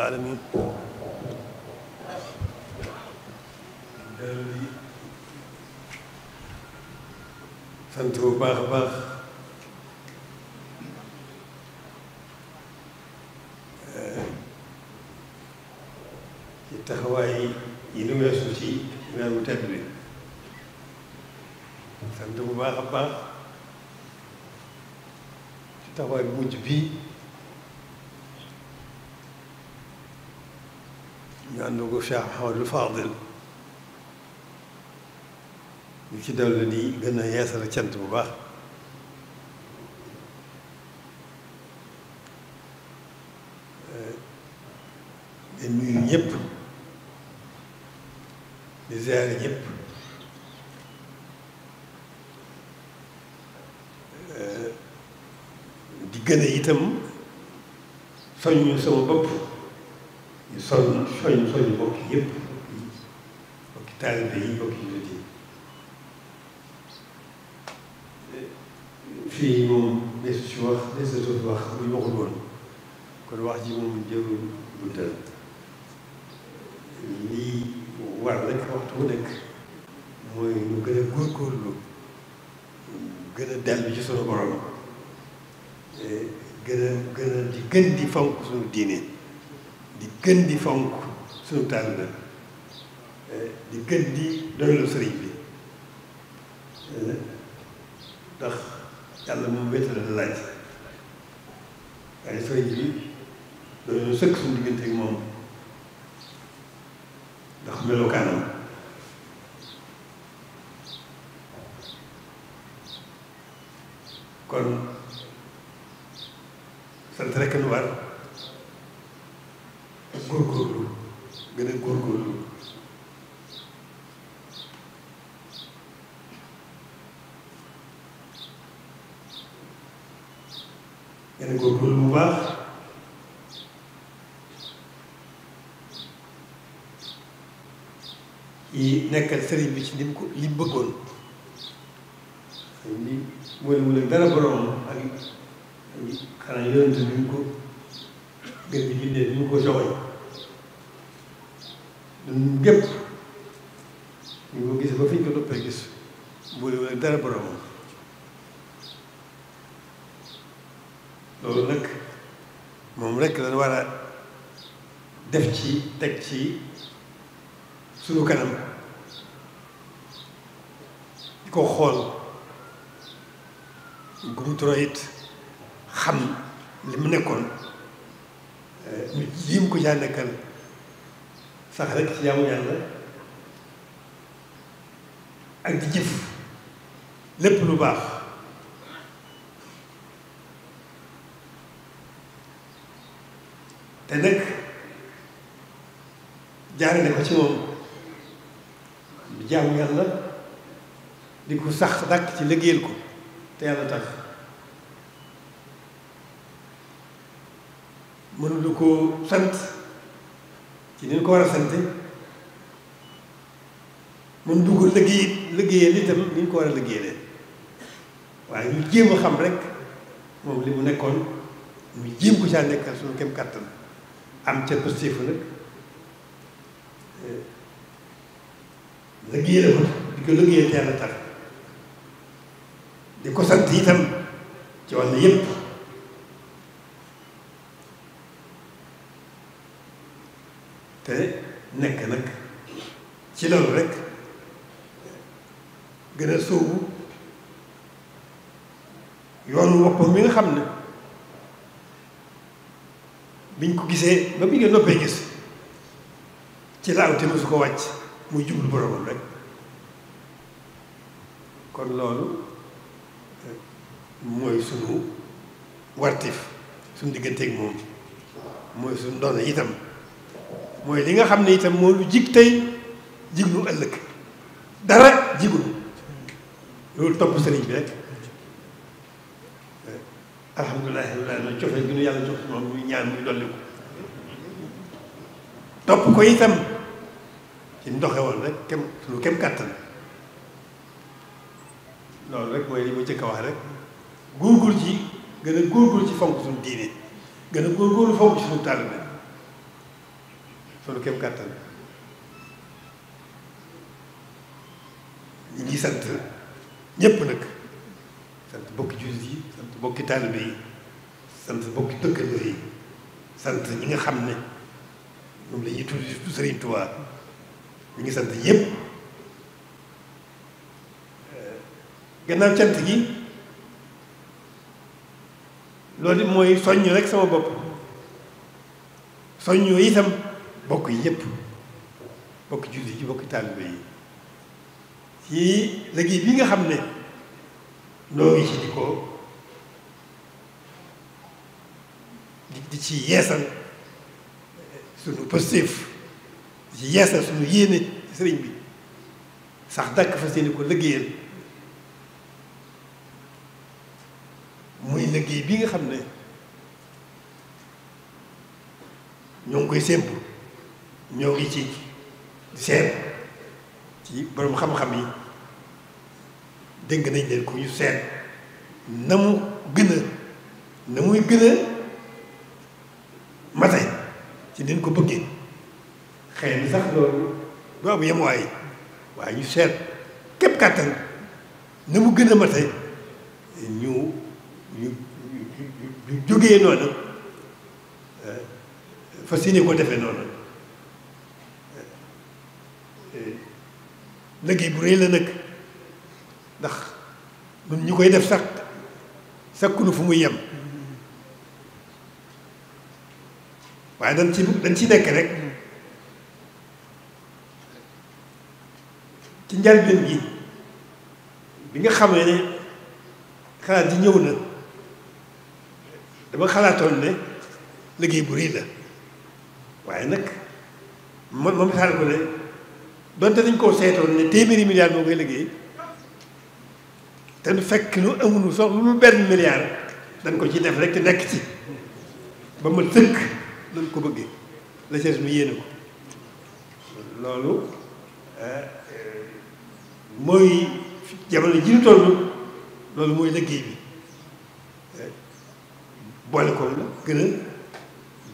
العالمين. sant bu baax a baax ci taxawaay yi nu weesu ci weer wu tedd bi. sant bu baax a baax ci taxawaay bu mujj bii ñu ànd ko Cheikh Mouhamadul Fadil ñu ci dellu di gën a yeesal cant bu baax. di nuyu ñëpp di ziare ñëpp di gën a itam soññ sama bopp ñu soññ bokki yëpp bokki taalibe yi bokki jullit yi. fii moom desu si wax desu wax bu ñu waxul woon kon wax ji moom jërul guddal. lii war rek waxtu bu nekk mooy ñu gën a góorgóorlu gën a dellu ci sunu borom gën di fonk suñu diine di gën di fonk suñu taalibe di gën di doylu sëriñ bi ndax yàlla moom wéetal la laaj waaye sëriñ bi doylu sëkk suñu diggante ak moom ndax melokaanam. kon sant rekk nu war góorgóorlu gën a góorgóorlu gën a góorgóorlu bu baax yi nekkal sëriñ bi ci li mu bëggoon li wala dara borom ak xanaa yonent bi ñu ko gën di bindee ñu ko joxoñ ñun gépp ñu ko gis ba fi ñu ko doppee gis wala dara borom loolu nag moom rekk lañ war a def ci teg ci suñu kanam di ko xool gumuturo it xam li mu nekkoon ñu jiim ko caa nekkal sax rek ci jaamu yàlla ak di jëf lépp lu baax te nag jaarale ko ci moom di jaamu yàlla di ko sax dàkk ci liggéeyal ko te yàlla tax mënulu ko sant ci ni ñu ko war a sante mën du ko liggéeyal itam ni ñu ko war a liggéeyalee waaye ñu jéem a xam rek moom li mu nekkoon ñu jéem ko caa nekkal suñu kem kàttan am ca positif nag liggéeyal ko di ko liggéeyal te yàlla tax di ko sant itam ci wàll yépp te nekk nag ci loolu rek gën a sóobu yoonu woppam mi nga xam ne biñ ko gisee ba bi nga noppee gis ci laaw te su ko wàcc muy jublu boromam rek. kon loolu mooy sunu wartif suñu digganteeg moom mooy suñu ndono itam mooy li nga xam ne itam moo lu jig tey jig lu ëllëg dara jigul loolu topp sëriñ bi rek. alhamdulilah na cofee gi nu yàlla jox moom muy ñaan muy dolli ko topp ko itam ci ndoxe woon rek suñu kem kàttan loolu rek mooy li mu jëkk a wax rek góorgóor ci gën a góorgóor ci fonk suñu diine gën a góorgóorlu fonk ci suñu taalibe sunu kem kàttan ñi ngi sant ñépp nag sant bokki jullit yi sant bokki taalibe yi sant bokki dëkkandoo yi sant ñi nga xam ne ñoom la ñuy tudd Sëriñ Tuubaa ñi ngi sant ñépp gannaaw cant gi loolu mooy soññ rek sama bopp soññoo itam bokk yi yépp bokki jullit yi bokki taalibe yi ci liggéey bi nga xam ne noo ngi ci di ko di ci yeesal sunu positif di ci yeesal sunu yéene ci sëriñ bi sax dàkk fas yéene ko liggéeyal muy liggéey bi nga xam ne ñoo ngi koy sémbu ñoo ngi ci seet ci borom xam-xam yi dégg nañ leen ko ñu seet na mu gën a na muy gën a mate ci nin ko bëggee xëy na sax loolu du am yemuwaay waaye ñu seet képp kàttan na mu gën a mate ñu jógee noonu fas yéene ko defee noonu liggéey bu rëy la nag ndax ñun ñu koy def sax sakkunu fu muy yem waaye dañ ci nekk rek ci njëlbéen gi bi nga xamee ne xalaat ji ñëw na dama xalaatoon ne liggéey bu rëy la waaye nag ma misaal ko ne donte dañ koo seetoon ne téeméeri milliard moo koy liggéey te nu fekk nu amuñu sax lu benn milliard dañ ko ci def rek te nekk ci ba ma tëkk nañ ko bëggee la ci nu yéene ko loolu mooy jamono ji ñu toll loolu mooy liggéey bi boole ko la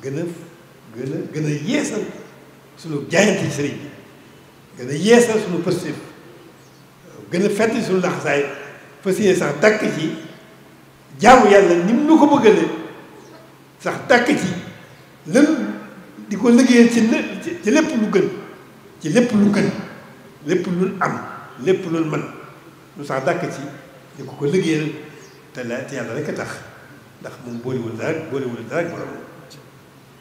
gën a yeesal suñu jaayante ci sëriñ bi gën a yeesal suñu positif gën a fett suñu laxasaay fas yéene sax dàkk ci jaamu yàlla ni mu nu ko bëggale sax dàkk ci lën di ko liggéeyal ci lépp lu gën ci lépp lu gën lépp lu am lépp lu mën lu sax dàkk ci di ko liggéeyal te yàlla rek a tax ndax moom boolewul dara ak borom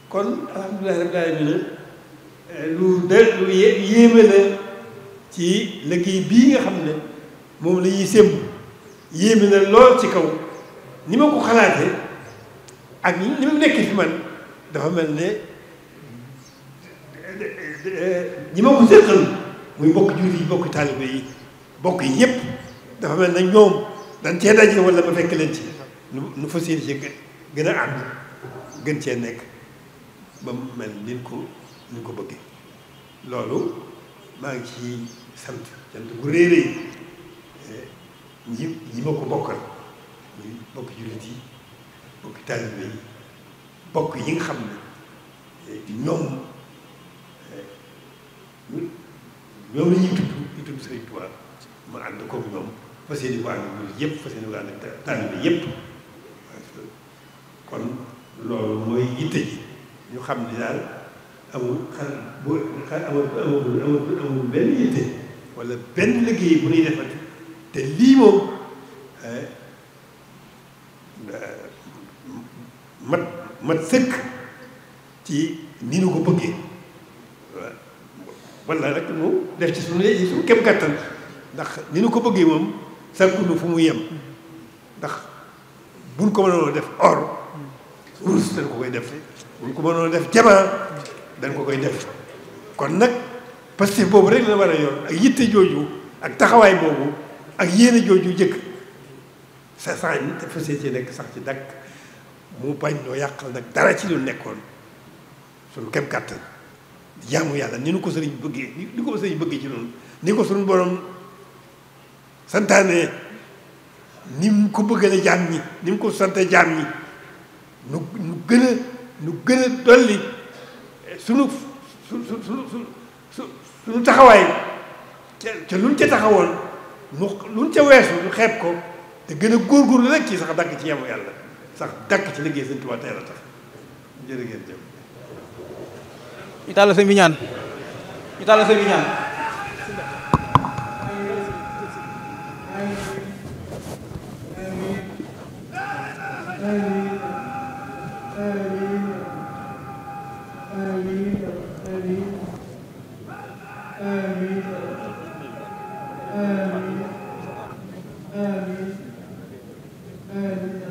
kon alhamdulilah rabbil alamin lu yéeme la ci liggéey bii nga xam ne moom la ñuy sémb yéeme na lool ci kaw ni ma ko xalaatee ak ni mu nekk fi man dafa mel ne ñi ma ko séqal muy bokk jullit yi bokk taalibe yi bokk yi yépp dafa mel ne ñoom dañ cee daje wala ma fekk leen ci nu fas yéene ci gën a ànd gën cee nekk ba mu mel ni ko bëggee loolu maa ngi ci sant bu réeré ñi ma ko bokkal muy bokk jullit yi bokk taalibe yi bokk yi nga xam ne ñoom la ñuy tudd Sëriñ Tuubaa ma ànd koog ñoom fas yéene ko ànd ak yëpp fas yéene ko ànd ak taalibe yëpp kon loolu mooy yitte ji ñu xam ni daal amul benn yitte wala benn liggéey bu ñuy defati te lii moom mat sëkk ci ni nu ko bëggee wala rek nu def ci suñu kem kàttan ndax ni nu ko bëggee moom sàkkunu fu mu yem ndax buñ ko mënoon def or wurus dañ ko koy def buñ ko mënoon def jamaa dañ ko koy def kon nag pastif boobu rek la war a yor ak yitte jooju ak taxawaay boobu ak yéene jooju jëkk sa sax te fas ci nekk sax ci dakk mu bañ noo yàqal nag dara ci lu nekkoon suñu kem kàttan jaamu yàlla ni nu ko sëriñ bëggee ni ko sëriñ bëggee ci noonu ni ko suñu borom santaane ni mu ko bëggale jaam ñi ni mu ko sante jaam ñi nu gën a dolli sunu suñu taxawaay ca luñ ca taxawoon luñ ca weesu ñu xeeb ko te gën a góorgóorlu rek ci sax dàkk ci yamu yàlla sax dàkk ci liggéey Sëñ Tuubaa tey la tax jërë ngeen jëf. ñu tàll sëñ bi ñaan ñu tàll sëñ bi ñaan. آمين